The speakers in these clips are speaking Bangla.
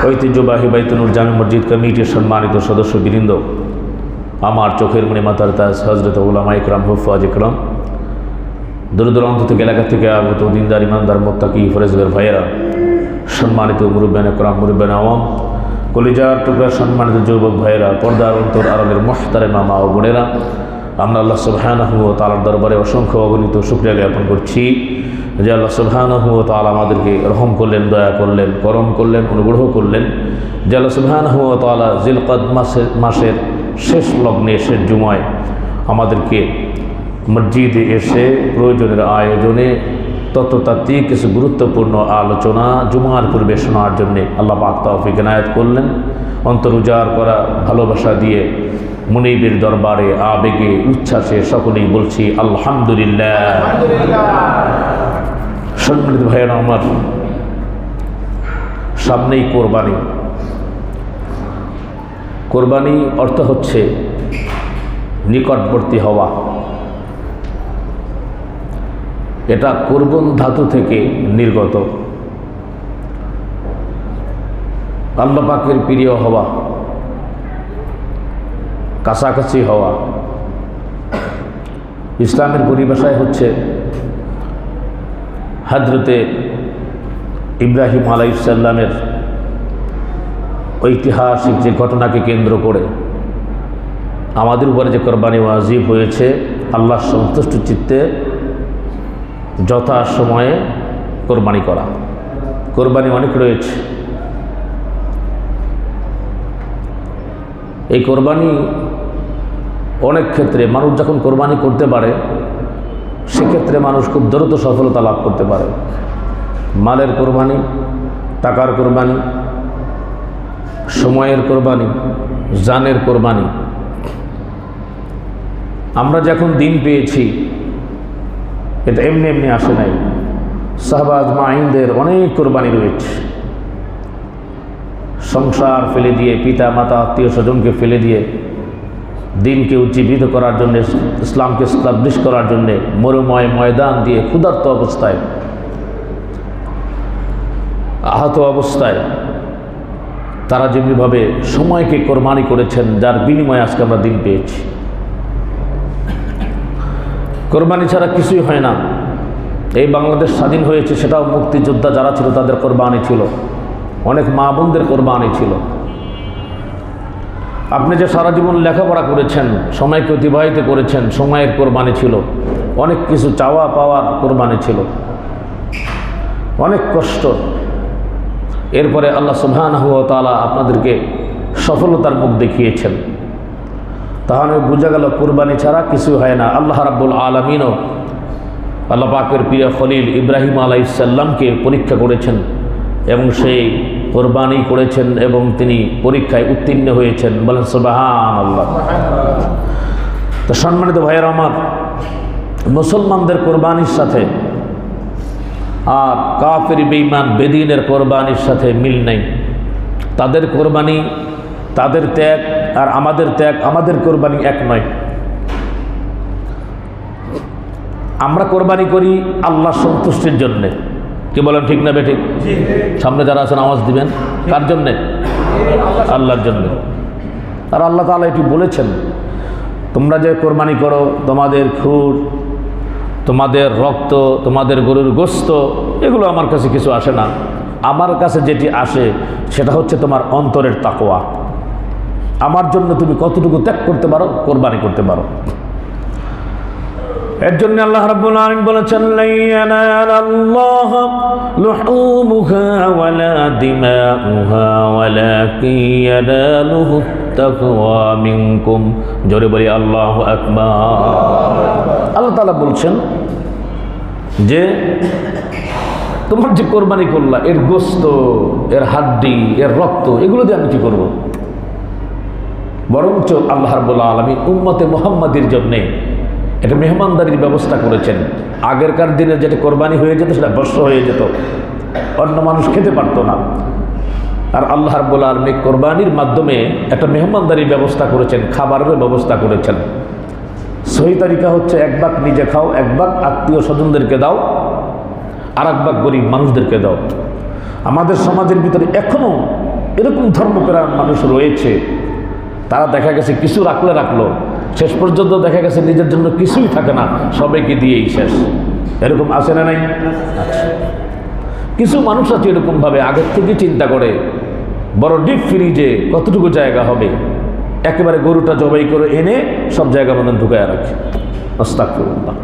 ঐতিহ্যবাহী বাইতুল নূর জামে মসজিদ কমিটির সম্মানিত সদস্যবৃন্দ, আমার চোখের মণি মাতার তাজ হযরত উলামা ইকরাম হুফাজ ইকরাম, দূর দূরান্ত থেকে এলাকা থেকে আগত দিনদার ইমানদার মুত্তাকি ফরেজগার ভাইয়েরা, সম্মানিত মুরব্বিয়ান ইকরাম, মুরব্বিয়ান আওয়াম, কলিজার টুকরা সম্মানিত যুবক ভাইয়েরা, পর্দার অন্তর আড়ালের মুহতারামা মা ও বোনেরা, আমরা আল্লাহ সুবহানাহু ওয়া তাআলার দরবারে অসংখ্য অগণিত শুকরিয়া জ্ঞাপন করছি যে আল্লাহ সুবহানাহু ওয়া তাআলা আমাদেরকে রহম করলেন, দয়া করলেন, করম করলেন, অনুগ্রহ করলেন। যে আল্লাহ সুবহানাহু ওয়া তাআলা জিলকদ মাসের শেষ লগ্নে, শেষ জুমায় আমাদেরকে মসজিদে এসে প্রয়োজনের আয়োজনে তত্ত্বতাত্ত্বিক কিছু গুরুত্বপূর্ণ আলোচনা জুমার পূর্বে শোনার জন্যে আল্লাহ পাক তৌফিক এনায়েত করলেন। অন্তর উজাড় করা ভালোবাসা দিয়ে মুনিবের দরবারে আবেগে উচ্ছ্বাসে সকলেই বলছি আলহামদুলিল্লাহ। সম্মানিত ভাইয়েরা আমার, সামনেই কোরবানি। কোরবানি অর্থ হচ্ছে নিকটবর্তী হওয়া। এটা কুরবান ধাতু থেকে নির্গত। আল্লাহ পাকের প্রিয় হওয়া, কাছাকাছি হওয়া। ইসলামের পরিভাষায় হচ্ছে হযরতে ইব্রাহিম আলাইহিস সালামের ঐতিহাসিক যে ঘটনাকে কেন্দ্র করে আমাদের উপরে যে কোরবানি ওয়াজিব হয়েছে, আল্লাহ সন্তুষ্ট চিত্তে যথা সময়ে কোরবানি করা। কোরবানি অনেক রয়েছে। এই কোরবানি অনেক ক্ষেত্রে মানুষ যখন কোরবানি করতে পারে, সেক্ষেত্রে মানুষ খুব দ্রুত সফলতা লাভ করতে পারে। মালের কোরবানি, টাকার কোরবানি, সময়ের কোরবানি, জানের কোরবানি। আমরা যখন দিন পেয়েছি, এটা এমনি এমনি আসে নাই। সাহাবা আজমাইনদের অনেক কোরবানি রয়েছে। সংসার ফেলে দিয়ে, পিতা মাতা আত্মীয় স্বজনকে ফেলে দিয়ে দিনকে উজ্জীবিত করার জন্যে, ইসলামকে এস্টাবলিশ করার জন্যে মরুময় ময়দান দিয়ে ক্ষুধার্ত অবস্থায়, আহত অবস্থায় তারা যেমনিভাবে সময়কে কোরবানি করেছেন, যার বিনিময়ে আজকে আমরা দিন পেয়েছি। কোরবানি ছাড়া কিছুই হয় না। এই বাংলাদেশ স্বাধীন হয়েছে, সেটাও মুক্তিযোদ্ধা যারা ছিল তাদের কোরবানি ছিল, অনেক মা বোনদের কোরবানি ছিল। আপনি যে সারা জীবন লেখাপড়া করেছেন, সময়কে অতিবাহিত করেছেন, সময়ের কোরবানি ছিল। অনেক কিছু চাওয়া পাওয়ার কোরবানি ছিল, অনেক কষ্ট। এরপরে আল্লাহ সুবহানাহু ওয়া তাআলা আপনাদেরকে সফলতার মুখ দেখিয়েছেন। তাহলে বোঝা গেল কোরবানি ছাড়া কিছু হয় না। আল্লাহ রাব্বুল আলামিনও আল্লাহ পাকের প্রিয় খলিল ইব্রাহিম আলাইহিস সালামকে পরীক্ষা করেছেন এবং সেই কোরবানি করেছেন এবং তিনি পরীক্ষায় উত্তীর্ণ হয়েছেন। বলেন সুবহানাল্লাহ। তো সম্মানিত ভাইয়েরা আমার, মুসলমানদের কোরবানির সাথে আর কাফের বেঈমান বেদিনের কোরবানির সাথে মিল নেই। তাদের কোরবানি, তাদের ত্যাগ আর আমাদের ত্যাগ, আমাদের কোরবানি এক নয়। আমরা কোরবানি করি আল্লাহ সন্তুষ্টির জন্যে। কি বলেন, ঠিক না বেঠিক? সামনে যারা আছেন আওয়াজ দিবেন। কার জন্যে? আল্লাহর জন্যে। আর আল্লাহ তাআলা এটি বলেছেন, তোমরা যে কোরবানি করো, তোমাদের খুর, তোমাদের রক্ত, তোমাদের গরুর গোশত, এগুলো আমার কাছে কিছু আসে না। আমার কাছে যেটি আসে সেটা হচ্ছে তোমার অন্তরের তাকওয়া। আমার জন্য তুমি কতটুকু ত্যাগ করতে পারো, কোরবানি করতে পারো। এর জন্য আল্লাহ রাব্বুল আলামিন বলেছেন, লা ইয়ানালাল্লাহ লুহুমুহা ওয়ালা দিমাউহা ওয়ালাকিন ইয়ানালুহু তাকওয়া মিনকুম। জোরে বলি আল্লাহু আকবার। আল্লাহ তাআলা বলছেন যে তোমার যে কোরবানি করলা, এর গোশত, এর হাড্ডি, এর রক্ত, এগুলো দিয়ে আমি কি করব? বরঞ্চ আল্লাহ রাব্বুল আলামিন উম্মতে মুহাম্মাদের জন্য এটা মেহমানদারির ব্যবস্থা করেছেন। আগেরকার দিনে যেটা কোরবানি হয়ে যেত সেটা বর্ষ হয়ে যেত, অন্য মানুষ খেতে পারতো না। আর আল্লাহ রাব্বুল আলামিন কোরবানির মাধ্যমে একটা মেহমানদারির ব্যবস্থা করেছেন, খাবারের ব্যবস্থা করেছেন। সহি তরিকা হচ্ছে এক ভাগ নিজে খাও, এক ভাগ আত্মীয় স্বজনদেরকে দাও, আর এক ভাগ গরিব মানুষদেরকে দাও। আমাদের সমাজের ভিতরে এখনও এরকম ধর্মপ্রাণ মানুষ রয়েছে, তারা দেখা গেছে কিছু রাখলো, শেষ পর্যন্ত দেখা গেছে নিজের জন্য কিছুই থাকে না, সবাইকে দিয়েই শেষ। এরকম আছে না নাই? আচ্ছা, কিছু মানুষ আছে এরকমভাবে আগের থেকে চিন্তা করে বড় ডিপ ফ্রিজে কতটুকু জায়গা হবে, একেবারে গরুটা জবাই করে এনে সব জায়গা মতন ঢুকায় রাখে। আস্তাগফিরুল্লাহ।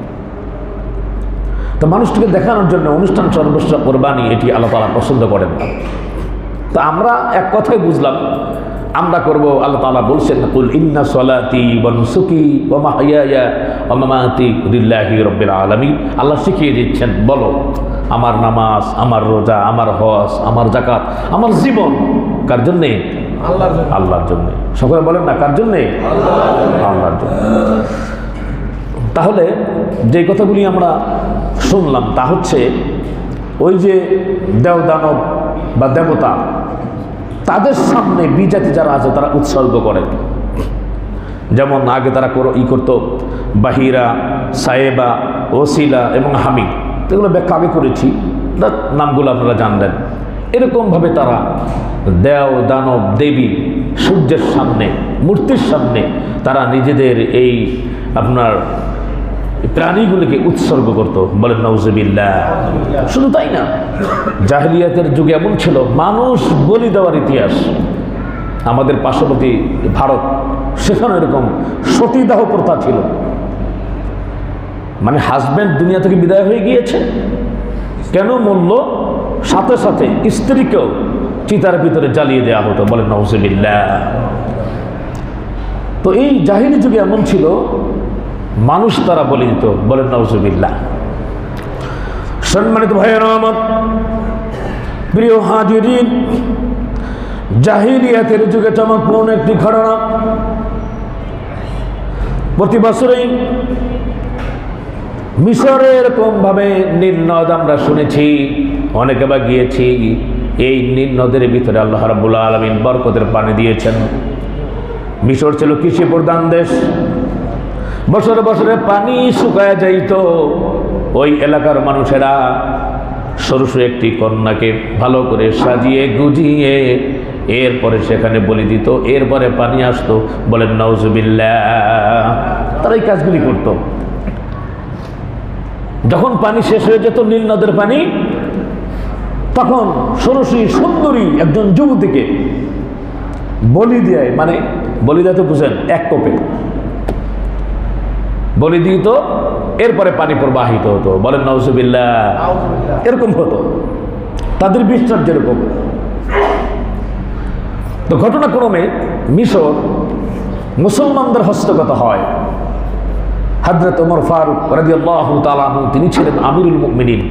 তো মানুষটিকে দেখানোর জন্য অনুষ্ঠান সর্বস্ব কোরবানি, এটি আল্লাহ তাআলা পছন্দ করেন না। তো আমরা এক কথাই বুঝলাম আমরা করব, আল্লাহ তাআলা বলছেন কুল ইন্না সলাতি ওয়া নুসুকি ওয়া মাহইয়ায়া ওয়া মামাতি লিল্লাহি রাব্বিল আলামিন। আল্লাহ শিখিয়ে দিচ্ছেন, বলো আমার নামাজ, আমার রোজা, আমার হজ, আমার যাকাত, আমার জীবন কার জন্যে? আল্লাহর জন্যে। সকলে বলেন না, কার জন্যে? আল্লাহর জন্য। তাহলে যে কথাগুলি আমরা শুনলাম তা হচ্ছে ওই যে দেব দানব বা দেবতা, তাদের সামনে বিজাতি যারা আছে তারা উৎসর্গ করে। যেমন আগে তারা করতো বাহিরা, সায়েবা, ওসিলা এবং হামিদ, এগুলো ব্যাখ্যা আগে করেছি, নামগুলো আপনারা জানলেন। এরকমভাবে তারা দেব দানব দেবী সূর্যের সামনে, মূর্তির সামনে তারা নিজেদের এই আপনার প্রাণীগুলিকে উৎসর্গ করত। বলেন নাউজুবিল্লাহ। শুধু তাই না, জাহেলিয়াতের যুগে এমন ছিল মানুষ বলি দেওয়ার ইতিহাস। আমাদের পার্শ্ববর্তী ভারত, সেখানে এরকম সতীদাহ প্রথা ছিল। মানে হাজব্যান্ড দুনিয়া থেকে বিদায় হয়ে গিয়েছে, কেন মরল, সাথে সাথে স্ত্রীকেও চিতার ভিতরে জ্বালিয়ে দেওয়া হতো। বলেন নাউজুবিল্লাহ। তো এই জাহেলি যুগে এমন ছিল, মানুষ তারা বলে দিত। বলেন নাউজুবিল্লাহ। সম্মানিত ভাইয়ের আমার, প্রিয় হাজিরিন, জাহিলিয়াতের যুগে চমকপ্রদ একটি ঘটনা। প্রতি বছরেই মিশরে এরকম ভাবে নীল নদ আমরা শুনেছি, অনেকে বা গিয়েছি। এই নীল নদের ভিতরে আল্লাহ রাব্বুল আলামিন বরকতের পানি দিয়েছেন। মিশর ছিল কৃষি প্রধান দেশ, বছরে বছরে পানি শুকায় যাইত। ওই এলাকার মানুষেরা সরসু একটি কন্যাকে ভালো করে সাজিয়ে গুজিয়ে এরপরে সেখানে বলি দিত, এরপরে পানি আসতো। বলেন নাউজুবিল্লাহ। তারা এই কাজগুলি করত। যখন পানি শেষ হয়ে যেত নীল নদের পানি, তখন সরসী সুন্দরী একজন যুবতীকে বলি দেয়, মানে বলি দেয় তো বুঝেন, এক কোপে বলি দিত, এরপরে পানি প্রবাহিত হতো। বলেন নাউজুবিল্লাহ। এরকম হতো তাদের বিশ্বাস যেরকম। তো ঘটনাক্রমে মিশর মুসলমানদের হস্তগত হয়। হযরত ওমর ফারুক রাদিয়াল্লাহু তাআলা আনহু তিনি ছিলেন আমিরুল মুমিনিন,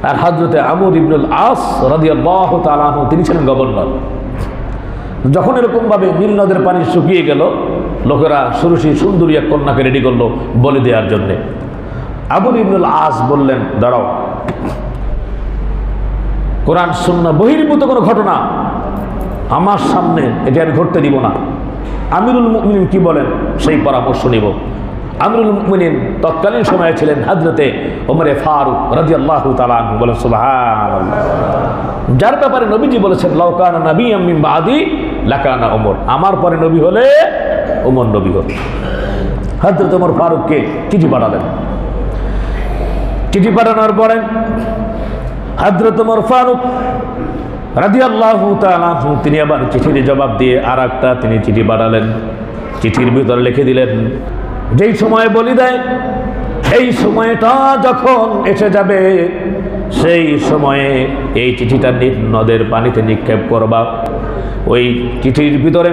আর হযরত আমর ইবনুল আস রাদিয়াল্লাহু তাআলা আনহু তিনি ছিলেন গভর্নর। যখন এরকমভাবে নীল নদের পানি শুকিয়ে গেল, লোকেরা সুরসী সুন্দরী এক কন্যাকে রেডি করলো বলি দেওয়ার জন্যে। আমর ইবনুল আস বললেন, দাঁড়াও, কোরআন সুন্নাহ বহির্ভূত কোনো ঘটনা আমার সামনে এটা আমি ঘটতে দিব না। আমিরুল মুমিনিন কি বলেন সেই পরামর্শ নিব। আমিরুল মুমিনিন তৎকালীন সময়ে ছিলেন হযরতে ওমরে ফারুক রাদিয়াল্লাহু তাআলা আনহু। বলেন সুবহানাল্লাহ। যার ব্যাপারে নবীজি বলেছেন, লাউ কানা নাবিয়্যাম মিন বাদি লাকানা ওমর, আমার পরে নবী হলে ওমর নবী হতো। হযরত ওমর ফারুককে চিঠি পাঠালেন। চিঠি পাঠানোর পরে হযরত ওমর ফারুক রাদিয়াল্লাহু তাআলা আনহু তিনি আবার চিঠির জবাব দিয়ে আর একটা তিনি চিঠি পাঠালেন। চিঠির ভিতরে লিখে দিলেন, যেই সময় বলি দেয় এই সময়টা যখন এসে যাবে, সেই সময়ে এই চিঠিটা নীল নদের পানিতে নিক্ষেপ করবা। ওই চিঠির ভিতরে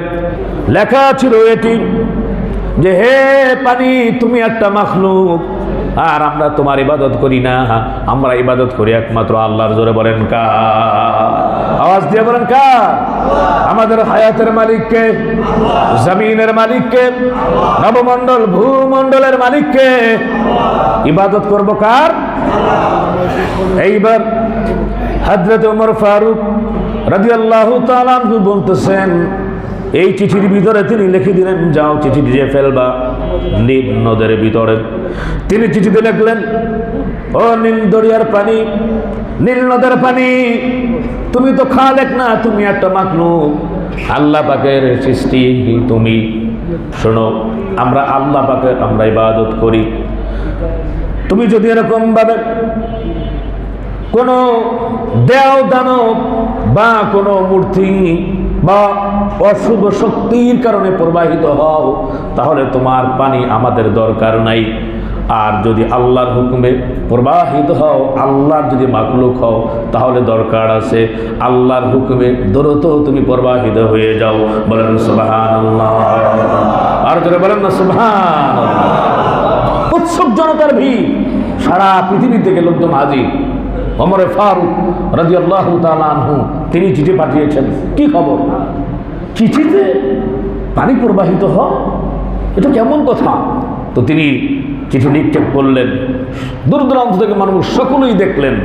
লেখা ছিল এটি যে, হে পানি, তুমি একটা মাখলুক, আর আমরা তোমার ইবাদত করি না, আমরা ইবাদত করি একমাত্র আল্লাহর। জোরে বলেন কার? আওয়াজ দিয়ে বলেন কার? আমাদের হায়াতের মালিককে, জমিনের মালিককে, নবমণ্ডল ভূমণ্ডলের মালিককে ইবাদত করব কার? এইবার হযরত ওমর ফারুক রাদিয়াল্লাহু তাআলা আনহু বলতেছেন, এই চিঠির ভিতরে তিনি লিখে দিলেন, যাও চিঠি দিয়ে ফেলবা নীল নদের ভিতরে। তিনি চিঠিতে লিখলেন, ও নীল দরিয়ার পানি, নীল নদের পানি, তুমি তো খালেক না, তুমি একটা মাখলুক, আল্লাহ পাকের সৃষ্টি তুমি। শোনো, আমরা আল্লাহ পাকের আমরা ইবাদত করি। তুমি যদি এরকম ভাবে কোনো দেও দানব বা কোনো মূর্তি বা অশুভ শক্তির কারণে প্রবাহিত হও, তাহলে তোমার পানি আমাদের দরকার নাই। আর যদি আল্লাহর হুকুমে প্রবাহিত হও, আল্লাহর যদি মাখলুক হও, তাহলে দরকার আছে আল্লাহর হুকুমে দ্রুত তুমি প্রবাহিত হয়ে যাও। বলেন সুবহানাল্লাহ। আর জোরে বলেন না সুবহানাল্লাহ। উৎসব জনতার ভিড়, সারা পৃথিবী থেকে লোকজন হাজির। ওমরে ফারুক রাদিয়াল্লাহু তাআলা আনহু তিনি চিঠি পাঠিয়েছেন। কি খবর? চিঠিতে পানি প্রবাহিত হয়, এটা কেমন কথা? তো তিনি চিঠি নিক্ষেপ করলেন। দূর দূরান্ত থেকে মানুষ সকলেই দেখলেন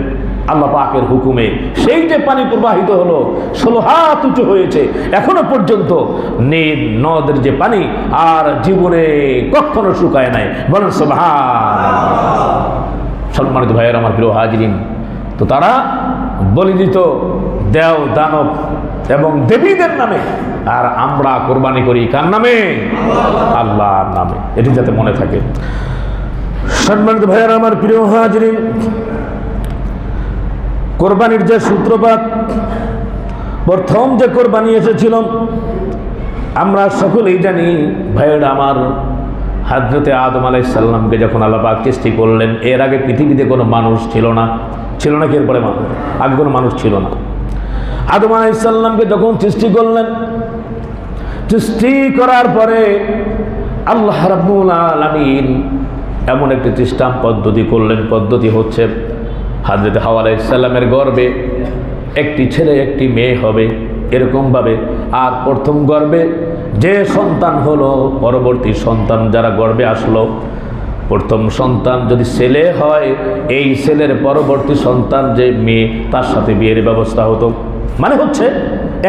আল্লাহ পাকের হুকুমে সেইটা পানি প্রবাহিত হলো, 16 হাত উঁচু হয়েছে। এখনো পর্যন্ত নীল নদের যে পানি আর জীবনে কখনো শুকায় নাই। বলেন সুবহানাল্লাহ। সম্মানিত ভাইয়ের আমার প্রিয় হাজিরিন, তো তারা বলি দিত দেও দানব এবং দেবীদের নামে, আর আমরা কোরবানি করি কার নামে? আল্লাহর নামে। এটি যাতে মনে থাকে। সম্মানিত ভাইয়ের আমার প্রিয় হাজিরিন, কোরবানির যে সূত্রপাত, প্রথম যে কোরবানি এসেছিল আমরা সকলেই জানি। ভাইয়েরা আমার, হযরতে আদম আলাইহিস সালামকে যখন আল্লাহ পাক সৃষ্টি করলেন, এর আগে পৃথিবীতে কোনো মানুষ ছিল না। ছিল না কি? এরপরে মানুষ, আগে কোনো মানুষ ছিল না। আদম আলাইহিস সালামকে যখন সৃষ্টি করলেন, সৃষ্টি করার পরে আল্লাহ রাব্বুল আলামিন এমন একটি সিস্টেম পদ্ধতি করলেন। পদ্ধতি হচ্ছে হযরতে হাওয়া আলাইহিস সালামের গর্ভে একটি ছেলে একটি মেয়ে হবে, এরকমভাবে। আর প্রথম গর্ভে যে সন্তান হলো, পরবর্তী সন্তান যারা গর্ভে আসলো, প্রথম সন্তান যদি ছেলে হয়, এই ছেলের পরবর্তী সন্তান যে মেয়ে, তার সাথে বিয়ের ব্যবস্থা হতো। মানে হচ্ছে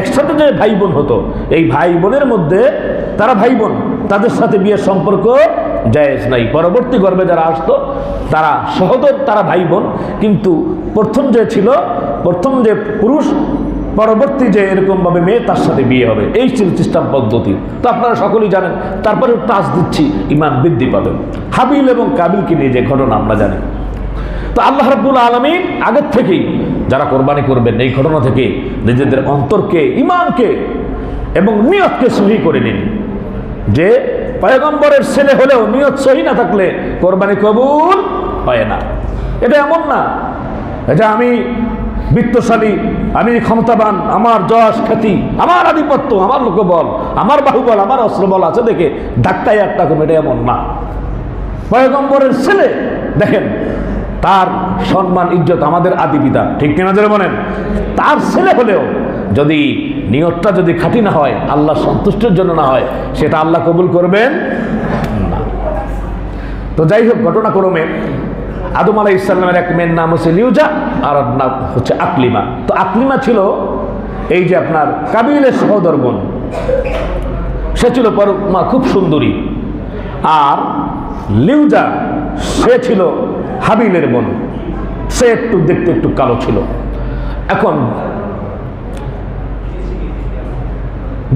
একসাথে যে ভাই বোন হতো, এই ভাই বোনের মধ্যে তারা ভাই বোন, তাদের সাথে বিয়ের সম্পর্ক জায়েজ নাই। পরবর্তী গর্ভে যারা আসতো তারা সহোদর, তারা ভাই বোন, কিন্তু প্রথম যে ছিল, প্রথম যে পুরুষ, পরবর্তী যে এরকমভাবে মেয়ে, তার সাথে বিয়ে হবে। এই ছিল সিস্টেম পদ্ধতি। তো আপনারা সকলেই জানেন। তারপরে টাচ দিচ্ছি, ইমান বৃদ্ধি পাবে। হাবিল এবং কাবিলকে নিয়ে যে ঘটনা আমরা জানি। তো আল্লাহ রাব্বুল আলামিন আগের থেকেই যারা কোরবানি করবেন, এই ঘটনা থেকে নিজেদের অন্তরকে, ইমানকে এবং নিয়তকে সহি করে নিন যে পয়গম্বরের ছেলে হলেও নিয়ত সহি না থাকলে কোরবানি কবুল হয় না। এটা এমন না এটা আমি বিত্তশালী, আমি ক্ষমতাবান, আমার যশ খ্যাতি, আমার আধিপত্য, আমার লোকবল, আমার বাহুবল, আমার অস্ত্রবল আছে দেখে ধাক্কায় একটা কম, এটা এমন না। পয়গম্বরের ছেলে দেখেন, তার সম্মান ইজ্জত আমাদের আদি পিতা, ঠিক কিনা যারা বলেন, তার ছেলে হলেও যদি নিয়তটা যদি খাঁটি না হয়, আল্লাহ সন্তুষ্টির জন্য না হয়, সেটা আল্লাহ কবুল করবেন না। তো যাই হোক, ঘটনাক্রমে আদম আলাইহিস সালামের এক মেয়ের নাম হচ্ছে লিউজা, আর নাম হচ্ছে আকলিমা। তো আকলিমা ছিল এই যে আপনার কাবিলের সহোদর বোন। সে ছিল খুব সুন্দরী। আর লিউজা সে ছিল হাবিলের বোন। সে একটু দেখতে একটু কালো ছিল। এখন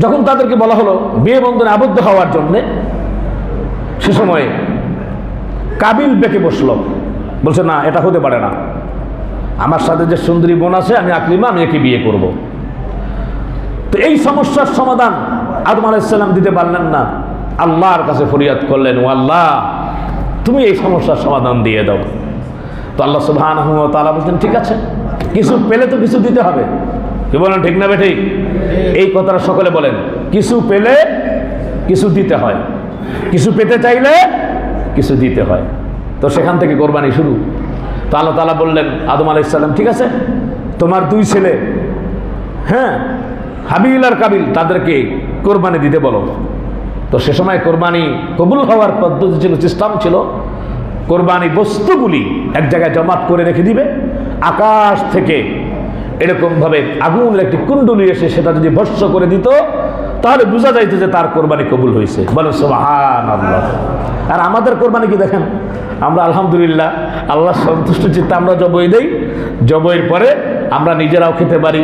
যখন তাদেরকে বলা হলো বিয়ে বন্ধনে আবদ্ধ হওয়ার জন্যে, সে সময় কাবিল বেঁকে বসলো, বলছে না, এটা হতে পারে না। আমার সাথে যে সুন্দরী বোন আছে, আমি আকলিমা, আমি একে বিয়ে করব। তো এই সমস্যার সমাধান আদম আলাইহিস সালাম দিতে পারলেন না। আল্লাহর কাছে ফরিয়াদ করলেন, ও আল্লাহ, তুমি এই সমস্যার সমাধান দিয়ে দাও। তো আল্লাহ সুবহানাহু ওয়া তাআলা বলছেন, ঠিক আছে, কিছু পেলে তো কিছু দিতে হবে। কি বলেন, ঠিক না বেঠিক? এই কথাটা সকলে বলেন, কিছু পেলে কিছু দিতে হয়, কিছু পেতে চাইলে কিছু দিতে হয়। তো সেখান থেকে কোরবানি শুরু। তো আল্লাহ তাআলা বললেন আদম আলাইহিস সালাম, ঠিক আছে, তোমার দুই ছেলে, হ্যাঁ, হাবিল আর কাবিল, তাদেরকে কোরবানি দিতে বলো। তো সে সময় কোরবানি কবুল হওয়ার পদ্ধতি ছিল, সিস্টেম ছিল, কোরবানি বস্তুগুলি এক জায়গায় জমাট করে রেখে দিবে। আকাশ থেকে এরকমভাবে আগুনের একটি কুণ্ডলী এসে সেটা যদি ভস্ম করে দিত, তাহলে বোঝা যাইত যে তার কোরবানি কবুল হয়েছে। বলেন সুবহানাল্লাহ। আর আমাদের কোরবানি কি দেখেন, আমরা আলহামদুলিল্লাহ আল্লাহ সন্তুষ্ট চিত্তে আমরা জবাই দেই, জবাইয়ের পরে আমরা নিজেরাও খেতে পারি,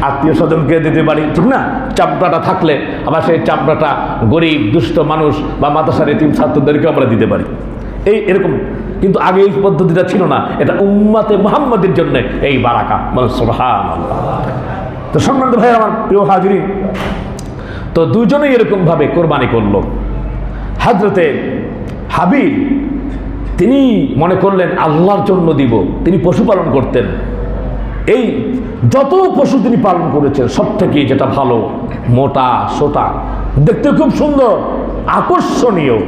আত্মীয় স্বজনকে দিতে পারি, ঠিক না? চামড়াটা থাকলে আবার সেই চামড়াটা গরিব দুস্থ মানুষ বা মাদ্রাসার এতিম ছাত্রদেরকে আমরা দিতে পারি, এরকম। কিন্তু আগে এই পদ্ধতিটা ছিল না, এটা উম্মতে মুহাম্মাদের জন্য এই বারাকা, মানে সুবহানাল্লাহ। তো সম্মানিত ভাই, আমার প্রিয় হাজিরিন, তো দুজনেই এরকমভাবে কোরবানি করলো। হযরতে হাবিল তিনি মনে করলেন আল্লাহর জন্য দিব, তিনি পশুপালন করতেন। এই যত পশু তিনি পালন করেছেন সব থেকে যেটা ভালো, মোটা সোটা, দেখতে খুব সুন্দর আকর্ষণীয়,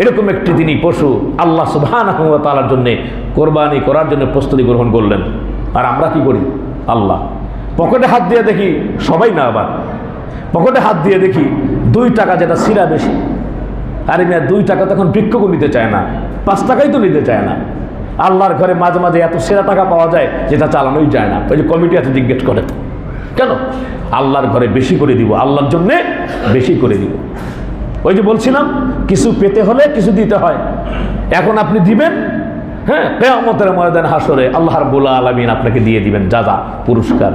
এরকম একটি তিনি পশু আল্লাহ সুবহানাহু ওয়া তাআলার জন্য কোরবানি করার জন্য প্রস্তুতি গ্রহণ করলেন। আর আমরা কি করি? আল্লাহ পকেটে হাত দিয়ে দেখি, সবাই না, আবার পকেটে হাত দিয়ে দেখি 2 টাকা যেটা সিরা বেশি, আরে না 2 টাকা তখন ভিক্ষুকও নিতে চায় না, 5 টাকাই তো নিতে চায় না। আল্লাহর ঘরে মাঝে মাঝে এত সেরা টাকা পাওয়া যায় যেটা চালানোই যায় না। ওই যে কমিটি আছে জিজ্ঞেস করে, কেন? আল্লাহর ঘরে বেশি করে দিব, আল্লাহর জন্যে বেশি করে দিব। ওই যে বলছিলাম, কিছু পেতে হলে কিছু দিতে হয়। এখন আপনি দিবেন, হ্যাঁ, কিয়ামতের ময়দান হাসরে আল্লাহ রাব্বুল আলামিন আপনাকে দিয়ে দিবেন যা পুরস্কার।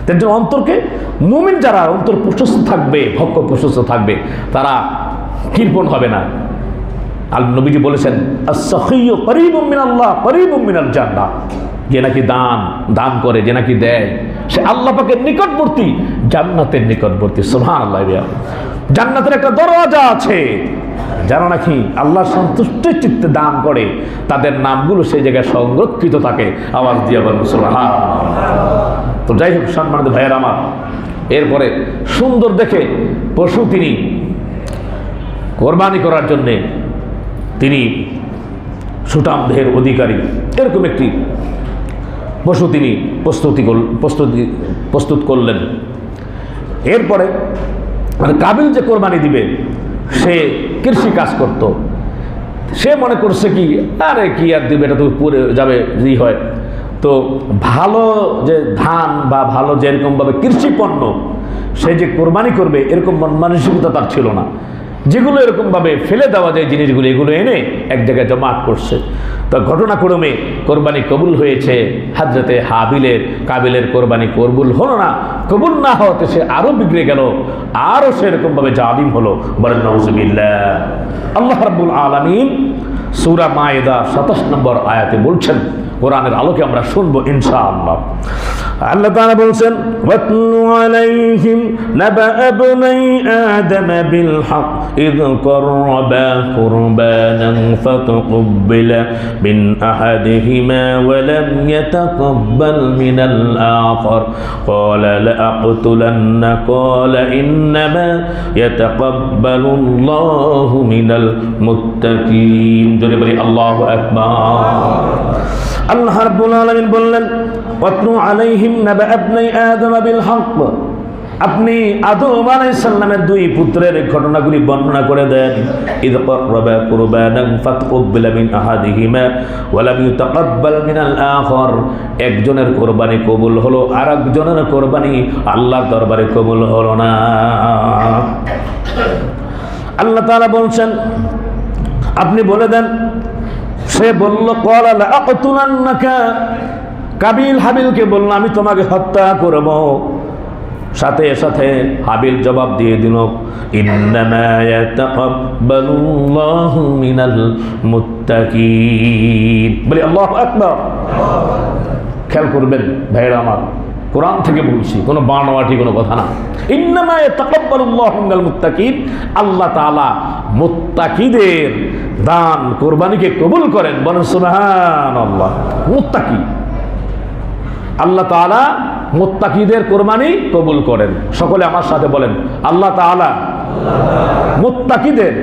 তার জন্য অন্তরকে, মুমিন যারা অন্তর প্রশস্ত থাকবে, ভক্ষ প্রশস্ত থাকবে, তারা কৃপণ হবে না। আল্লাহ নবীজি বলেছেন, আস-সাখিয়্যু করিবুম মিনাল্লাহ করিবুম মিনাল জান্নাহ, যে নাকি দান করে, যে নাকি দেয়, সে আল্লাহ পাকের নিকটবর্তী, জান্নাতের নিকটবর্তী। সুবহানাল্লাহ। জান্নাতের একটা দরওয়াজা আছে, যারা নাকি আল্লাহর সন্তুষ্টির চিত্তে দান করে তাদের নামগুলো সেই জায়গায় সংরক্ষিত থাকে। আওয়াজ দিয়ে বলুন সুবহানাল্লাহ। তো যাই হোক সম্মানিত ভাইয়ের আমার, এরপরে সুন্দর দেখে পশু তিনি কোরবানি করার জন্যে, তিনি সুঠাম দেহের অধিকারী এরকম একটি পশু তিনি প্রস্তুত করলেন। এরপরে কাবিল যে কোরবানি দিবে, সে কৃষি কাজ করত। সে মনে করছে কি, আরে কি আর দিবে, এটা তো পুরে যাবে, যেই হয়। তো ভালো যে ধান বা ভালো যেরকমভাবে কৃষি পণ্য সে যে কোরবানি করবে, এরকম মন মানসিকতা তার ছিল না। যেগুলো এরকমভাবে ফেলে দেওয়া যায় জিনিসগুলো, এগুলো এনে এক জায়গায় জমাট করছে। তো ঘটনাক্রমে কোরবানি কবুল হয়েছে। হযরতে কাবিলের কোরবানি কবুল হলো না। কবুল না হওয়াতে সে আরও বিগড়ে গেল, আরও সেরকমভাবে জালিম হলো। বলেন নাউযুবিল্লাহ। আল্লাহ রাব্বুল আলামিন সূরা মায়েদা 27 নম্বর আয়াতে বলছেন, কোরআনের আলোকে আমরা শুনবো ইনশাআল্লাহ। আল্লাহ তাআলা বলছেন, ওয়াতলু আলাইহিম নাবা ইবনাই আদম বিল হক ইয কাররাবা কুরবানান ফাতাকাব্বালা মিন আহাদিহিমা ওয়া লাম ইয়াতাকাব্বাল মিনাল আখার ক্বালা লাআকতুলান্না ক্বালা ইন্নামা ইয়াতাকাব্বালুল্লাহু মিনাল মুত্তাকিন। জোরে বলি আল্লাহু আকবার। আল্লাহ রাব্বুল আলামিন বললেন, ওয়াতলু আলাইহিম নাবা ইবনাই আদম বিল হক, আপনি আদম আলাইহিস সালামের 2 পুত্রের ঘটনাগুলি বর্ণনা করে দেন। ইয কাররাবা কুরবানান ফাতাকাব্বালা মিন আহাদিহিমা ওয়া লাম ইউতাকাব্বাল মিনাল আখার, একজনের কোরবানি কবুল হলো, আর একজনের কোরবানি আল্লাহর দরবারে কবুল হলো না। আল্লাহ তাআলা বলছেন, আপনি বলে দেন। সে বলল, ক্বালা লাআকতুলান্নাকা, কাবিল হাবিলকে বলল, আমি তোমাকে হত্যা করব। সাথে সাথে হাবিল জবাব দিয়ে দিল, ইন্নামা ইয়াতাকাব্বালুল্লাহু মিনাল মুত্তাকিন। বলি আল্লাহু আকবার। খেয়াল করবেন ভাইরা আমার, কোরআন থেকে বলছি, কোনো বানোয়াটি কোনো কথা না। ইন্নামা ইয়াতাকাব্বালুল্লাহু মিনাল মুত্তাকিন, আল্লাহ তাআলা মুত্তাকিদের দান কোরবানিকে কবুল করেন। বলেন সুবহানাল্লাহ। মুত্তাকি, আল্লাহ তাআলা মুত্তাকিদের কোরবানি কবুল করেন। সকলে আমার সাথে বলেন, আল্লাহ তাআলা মুত্তাকিদের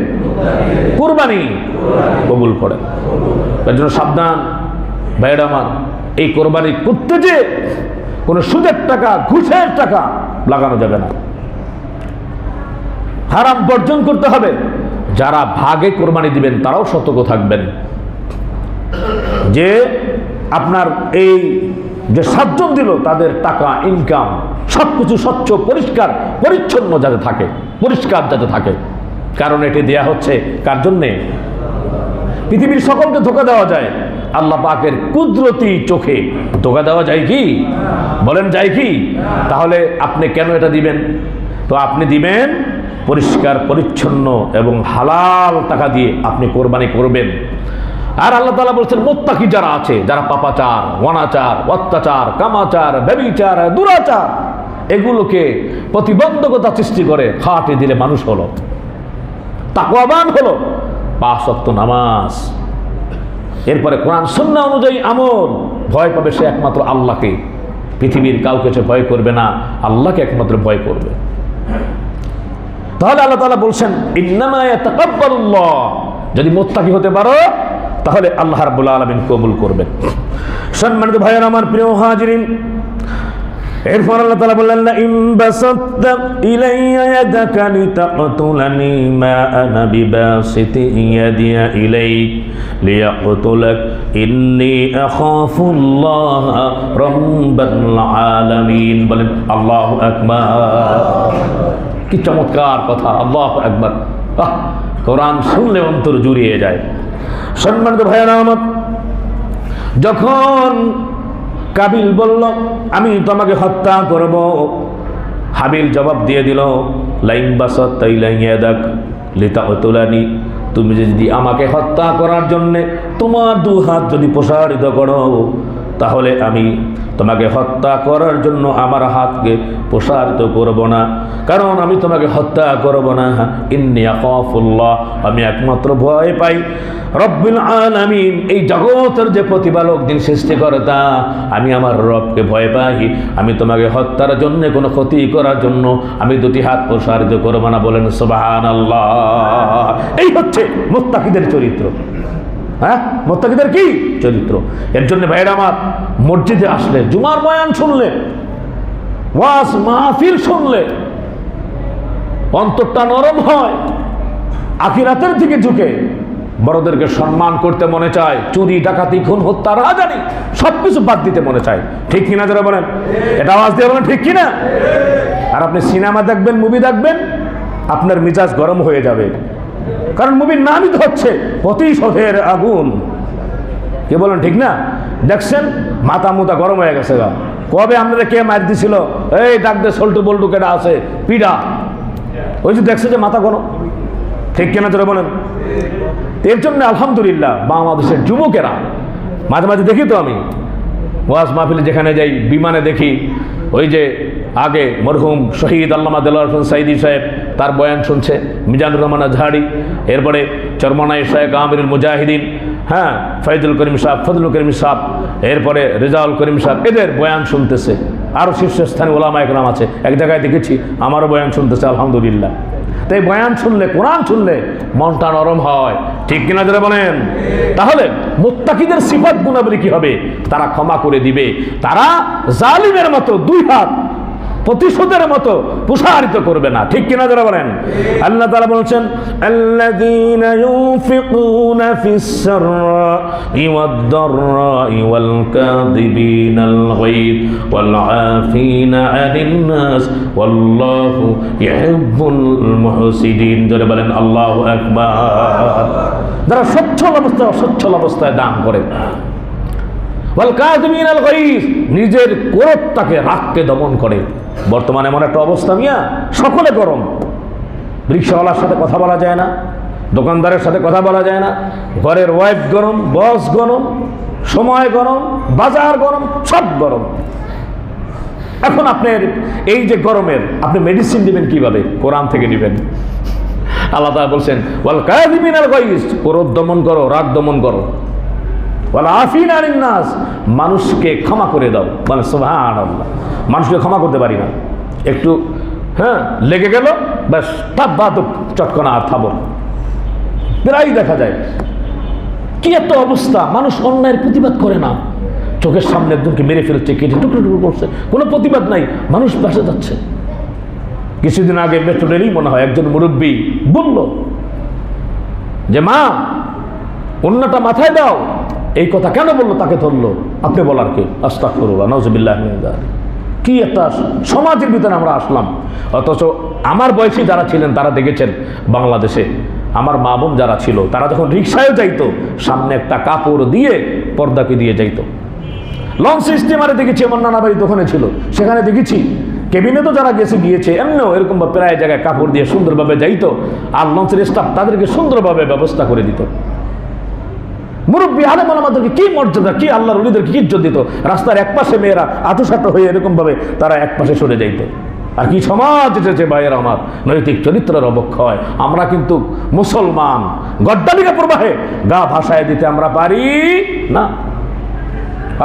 কোরবানি কবুল করেন। এর জন্য সাবধান ভাইরা আমার, এই কোরবানি করতে যে কোনো সুদের টাকা, ঘুষের টাকা লাগানো যাবে না, হারাম বর্জন করতে হবে। যারা ভাগে কোরবানি দিবেন তারাও সতর্ক থাকবেন যে আপনার এই যে 7 জন দিল তাদের টাকা, ইনকাম সবকিছু স্বচ্ছ, পরিষ্কার পরিচ্ছন্ন যাতে থাকে, পরিষ্কার যাতে থাকে। কারণ এটি দেয়া হচ্ছে কার জন্যে? পৃথিবীর সকলকে ধোঁকা দেওয়া যায়, আল্লাহ পাকের কুদরতি চোখে ধোঁকা দেওয়া যায় কি? বলেন যায় কি? তাহলে আপনি কেন এটা দিবেন? তো আপনি দিবেন পরিষ্কার পরিচ্ছন্ন এবং হালাল টাকা দিয়ে আপনি কোরবানি করবেন। আর আল্লাহ তাআলা বলছেন মুত্তাকি যারা আছে, যারা পাপাচার, অনাচার, অত্যাচার, কামাচার, ব্যভিচার, দুরাচার এগুলোকে প্রতিবন্ধকতা সৃষ্টি করে খাটে দিলে মানুষ হলো, তাকওয়াবান হলো, 5 ওয়াক্ত নামাজ, এরপরে কোরআন সুন্নাহ অনুযায়ী আমল, ভয় পাবে সে একমাত্র আল্লাহকে, পৃথিবীর কাউকে সে ভয় করবে না, আল্লাহকে একমাত্র ভয় করবে। তাহলে আল্লাহ তাআলা বলছেন ইন্নামা ইয়াতাকাব্বালুল্লাহ, যদি মুত্তাকি হতে পারো তাহলে আল্লাহ রাব্বুল আলামিন কবুল করবেন। সম্মানিত ভাইয়েরা আমার, প্রিয় হাজিরিন, এরপর আল্লাহ তাআলা বললেন লা ইন বাসাত্তা ইলাইয়া ইয়াদাকা লিতাকতুলানি মা আনা বিবাসিতি ইয়াদিয়া ইলাইক লিয়াকতুলাক ইন্নী আখাফুল্লাহ রাব্বাল আলামিন। বলেন আল্লাহু আকবার। কি চমৎকার কথা, আল্লাহু আকবার। কোরআন শুনলে অন্তর জুড়িয়ে যায়। সম্মানিত ভাইয়েরা আমার, যখন কাবিল বলল আমি তোমাকে হত্যা করব, হাবিল জবাব দিয়ে দিল লাইন বাসাত্তা ইলাইয়া ইয়াদাক লিতাকতুলানি, তুমি যদি আমাকে হত্যা করার জন্যে তোমার 2 হাত যদি প্রসারিত করো তাহলে আমি তোমাকে হত্যা করার জন্য আমার হাতকে প্রসারিত করব না, কারণ আমি তোমাকে হত্যা করব না। ইন্নী আখাফুল্লাহ, আমি একমাত্র ভয় পাই রব্বুল আলামিন, এই জগতের যে প্রতিপালক, দিন সৃষ্টিকর্তা, আমি আমার রবকে ভয় পাই। আমি তোমাকে হত্যার জন্য, কোনো ক্ষতি করার জন্য আমি 2টি হাত প্রসারিত করব না। বলেন সুবহানাল্লাহ। এই হচ্ছে মুত্তাকিদের চরিত্র। হ্যাঁ, মুত্তাকিদের কি চরিত্র? এর জন্য ভাইরা আমার, মসজিদে আসলে, জুমার বয়ান শুনলে, ওয়াজ মাহফিল শুনলে অন্তরটা নরম হয়, আখিরাতের দিকে ঝুঁকে, বড়দেরকে সম্মান করতে মনে চায়, চুরি ডাকাতি খুন হত্যা রাজানি সবকিছু বাদ দিতে মনে চায়। ঠিক কিনা যারা বলেন? এটা আওয়াজ দিয়ে বলেন ঠিক কিনা? আর আপনি সিনেমা দেখবেন, মুভি দেখবেন, আপনার মিজাজ গরম হয়ে যাবে, কারণ মুভির নামই তো হচ্ছে প্রতিশোধের আগুন। কে বলেন ঠিক না? দেখছেন মাথা মুতা গরম হয়ে গেছে গা। কবে আপনারা কে মার দিছিল, এই ডাক দে সল্টু বল্টু কেটা আছে পিডা, ওই যে দেখছে যে মাথা গরম। ঠিক কিনা যারা বলেন? এর জন্য আলহামদুলিল্লাহ বাংলাদেশের যুবকেরা, মাঝে মাঝে দেখি তো আমি ওয়াজ মাহফিলে যেখানে যাই, বিমানে দেখি, ওই যে আগে মরহুম শহীদ আল্লামা দেলোয়ার হোসেন সাইদি সাহেব, তার বয়ান শুনছে মিজানুর রহমান আজহারি, এরপরে চরমনাই শেখ আমিরুল মুজাহিদিন, হ্যাঁ, ফয়জুল করিম সাহেব, ফজলুল করিম সাহেব, এরপরে রেজাউল করিম সাহেব, এদের বয়ান শুনতেছে। আরও শীর্ষস্থানীয় ওলামা একরাম আছে, এক জায়গায় দেখেছি আমারও বয়ান শুনতেছে, আলহামদুলিল্লাহ। তাই বয়ান শুনলে, কোরআন শুনলে মনটা নরম হয়। ঠিক কিনা যারা বলেন? তাহলে মুত্তাকিদের সিফাত গুণাবলী কি হবে? তারা ক্ষমা করে দিবে, তারা জালিমের মতো 2 হাত প্রতিশোধের মতো প্রসারিত করবে না। ঠিক কিনা যারা বলেন? আল্লাহ তাআলা বলছেন আল্লাযীনা ইউনফিকুনা ফিস সাররাই ওয়াদ দাররাই ওয়াল কাযিবিনাল গায়ব ওয়াল আফিনা আনিন নাস ওয়াল্লাহু ইউহিব্বুল মুহসিনিন। যারা বলেন আল্লাহু আকবার। যারা সচ্ছল অবস্থায় দান করে, ওয়াল কাযিমিনাল গায়ব, নিজের ক্রোধটাকে রাগকে দমন করে। বর্তমানে এমন একটা অবস্থা মিয়া, সকলে গরম, রিকশাওয়ালার সাথে কথা বলা যায় না, দোকানদারের সাথে কথা বলা যায় না, ঘরের ওয়াইফ গরম, বস গরম, সময় গরম, বাজার গরম, সব গরম। এখন আপনার এই যে গরমের আপনি মেডিসিন দিবেন কিভাবে? কোরআন থেকে দিবেন। আল্লাহ তাআলা বলছেন ওয়াল কাযিমিনাল গায়জ, ক্রোধ দমন করো, রাগ দমন করো, ওয়াল আফিনা আনিন নাস, মানুষকে ক্ষমা করে দাও। মানে সুবহানাল্লাহ, মানুষকে ক্ষমা করতে পারি না, একটু হ্যাঁ লেগে গেল, ব্যাস তাপ চটকনা আর থাবো, প্রায়ই দেখা যায়। কি একটা অবস্থা, মানুষ অন্যায়ের প্রতিবাদ করে না, চোখের সামনে একজনকে মেরে ফেলছে, কেটে টুকরো টুকরো করছে, কোনো প্রতিবাদ নাই, মানুষ বাসে যাচ্ছে। কিছুদিন আগে মেট্রো রেলেই মনে হয় একজন মুরব্বী বলল যে মা অন্যটা মাথায় দাও। এই কথা কেন বললো? তাকে ধরলো, আপনি বলার কে? আস্তাগফিরুল্লাহ, নাউযুবিল্লাহি মিন যালিক। কি একটা সমাজের ভিতরে আমরা আসলাম। অথচ আমার বয়সী যারা ছিলেন তারা দেখেছেন বাংলাদেশে আমার মা বোন যারা ছিল তারা যখন রিক্সায় যাইতো সামনে একটা কাপড় দিয়ে পর্দাকে দিয়ে যাইতো। লঞ্চ স্টিমারে দেখেছি, আমার নানা বাড়ি দোকানে ছিল, সেখানে দেখেছি কেবিনে তো যারা গিয়েছে এমনিও এরকম প্রায় জায়গায় কাপড় দিয়ে সুন্দরভাবে যাইতো, আর লঞ্চের স্টাফ তাদেরকে সুন্দরভাবে ব্যবস্থা করে দিত। মুরব্বী আলেম ওলামাদেরকে কি মর্যাদা, কি আল্লাহর ওলিদেরকে কি ইজ্জত দিত। রাস্তার এক পাশে মেয়েরা আতুসাটো হয়ে এরকম ভাবে তারা এক পাশে সরে যাইত। আর কি সমাজ এসেছে ভাইয়ের আমার, নৈতিক চরিত্রের অবক্ষয়। আমরা কিন্তু মুসলমান, গড্ডালিকা প্রবাহে গা ভাসায় দিতে আমরা পারি না।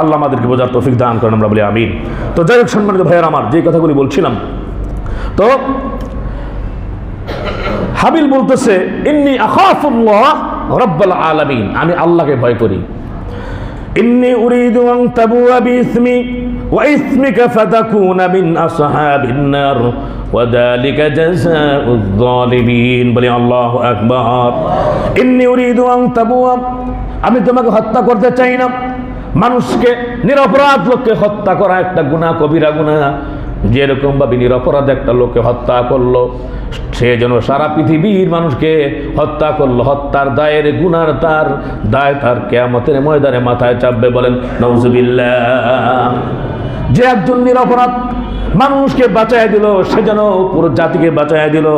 আল্লাহ আমাদেরকে বোঝার তৌফিক দান করেন, আমরা বলি আমিন। তো যাই হোক সম্মানিত ভাইয়ের আমার, যে কথাগুলি বলছিলাম, তো হাবিল বলতেছে ইন্নী আখাফুল্লাহ রাব্বুল আলামিন, আমি আল্লাহকে ভয় করি। ইন্নী উরিদু আন তাবুয়া বিইসমি ওয়া ইসমিকা ফাতাকুনা মিন আসহাবিন নার ওয়া যালিকা জাযাউয যালিমিন। বলি আল্লাহু আকবার। ইন্নী উরিদু আন তাবুয়া, আমি তোমাকে হত্যা করতে চাই না। মানুষকে, নিরপরাধ লোককে হত্যা করা একটা গুনাহ, কবিরা গুনাহ। যেরকম ভাবে নিরপরাধ একটা লোককে হত্যা করলো, সে যেন সারা পৃথিবীর মানুষকে হত্যা করলো, হত্যার দায়ের গুনার তার দায় তার কিয়ামতের ময়দানে মাথায় চাপবে। বলেন নাউজুবিল্লাহ। যে একজন নিরপরাধ মানুষকে বাঁচায় দিল, সে যেন পুরো জাতিকে বাঁচায় দিল,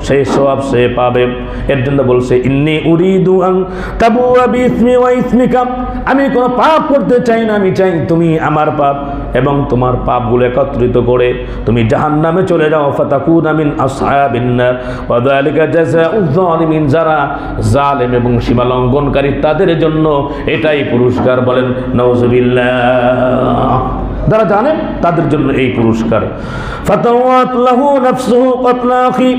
সেই সওয়াব সে পাবে। এর জন্য বলছে ইন্নী উরিদু আন তাবুয়া বিইসমি ওয়া ইসমিকা, আমি কোনো পাপ করতে চাই না, আমি চাই তুমি আমার পাপ এবং তোমার পাপগুলো একত্রিত করে তুমি জাহান্নামে চলে যাও। ফাতাকুনা মিন আসহাবিন নার ওয়া যালিকা জাযাউয যালিমিন, যারা জালেম এবং সীমা লঙ্ঘনকারী তাদের জন্য এটাই পুরস্কার। বলেন নাউজুবিল্লাহ। যারা জানেন তাদের জন্য এই পুরস্কার। ফাতাওয়াত লাহু নাফসুহু ক্বাতলা আখি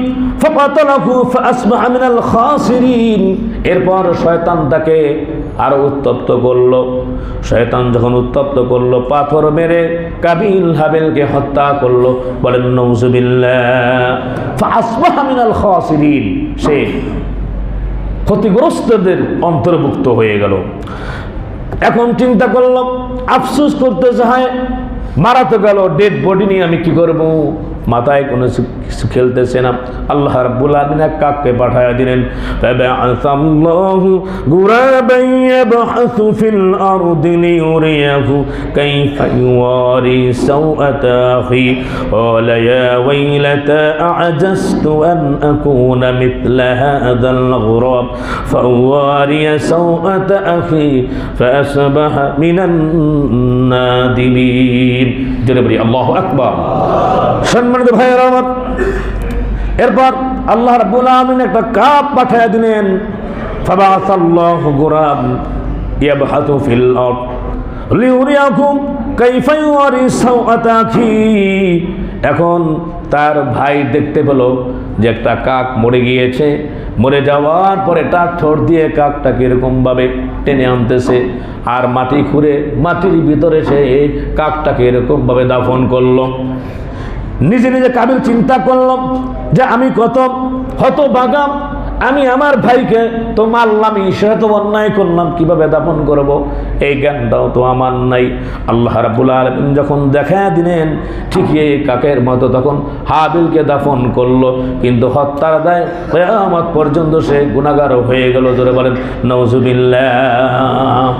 ফাকাতালাহু ফাআসবাহা মিনাল খাসিরিন। এরপর শয়তান তাকে আরো উত্তপ্ত করলো। শয়তান যখন উত্তপ্ত করলো, পাথর মেরে কাবিল হাবিলকে হত্যা করলো। বলেন নাউজুবিল্লাহ। ফাআসবাহা মিনাল খাসিরিন, সে ক্ষতিগ্রস্তদের অন্তর্ভুক্ত হয়ে গেল। এখন চিন্তা করলাম, আফসোস করতে চায়, মারা তো গেল, ডেড বডি নিয়ে আমি কি করব? মাথায় কোনো কিছু খেলতেছে না। আল্লাহ রাব্বুল আলামিন এক কাককে পাঠায়া দিলেন। ফাবাআসাল্লাহু গুরাবান ইয়াবহাসু ফিল আরদি লিউরিয়াহু কাইফা ইওয়ারি সাওআতা আখি ক্বালা ইয়া ওয়াইলাতা আ'জাজতু আন আকুনা মিথলা হাযাল গুরাব ফাওয়ারিয়া সাওআতা আখি ফাআসবাহা মিনান নাদিমিন। জোরে বলি আল্লাহু আকবার। সম্মানিত ভাইয়েরা আমার, এরপর আল্লাহ রাব্বুল আলামিন একটা কাক পাঠিয়ে দিলেন। ফাবাআসাল্লাহু গুরাব ইয়াবহাতু ফিল আরদ লিউরিয়াকুম কাইফা ইউরি সাওআতা আখি। এখন তার ভাই দেখতে পেল যে একটা কাক মরে গিয়েছে। মরে যাওয়ার পরে টাক ঠোঁট দিয়ে কাকটাকে এরকম ভাবে টেনে আনতেছে, আর মাটি খুঁড়ে মাটির ভিতরে সে কাকটাকে এরকম ভাবে দাফন করলো। নিজে নিজে কাবিল চিন্তা করলাম যে আমি কত হতভাগা, আমি আমার ভাইকে তো মারলাম, সেটা তো অন্যায় করলাম, কিভাবে দাফন করব এই জ্ঞানটাও তো আমার নাই। আল্লাহ রাব্বুল আলামিন যখন দেখা দিলেন ঠিক এই কাকের মতো, তখন হাবিলকে দাফন করলো, কিন্তু হত্যার দায় কিয়ামত পর্যন্ত সে গুনাহগার হয়ে গেল। জোরে বলেন নাউজুবিল্লাহ।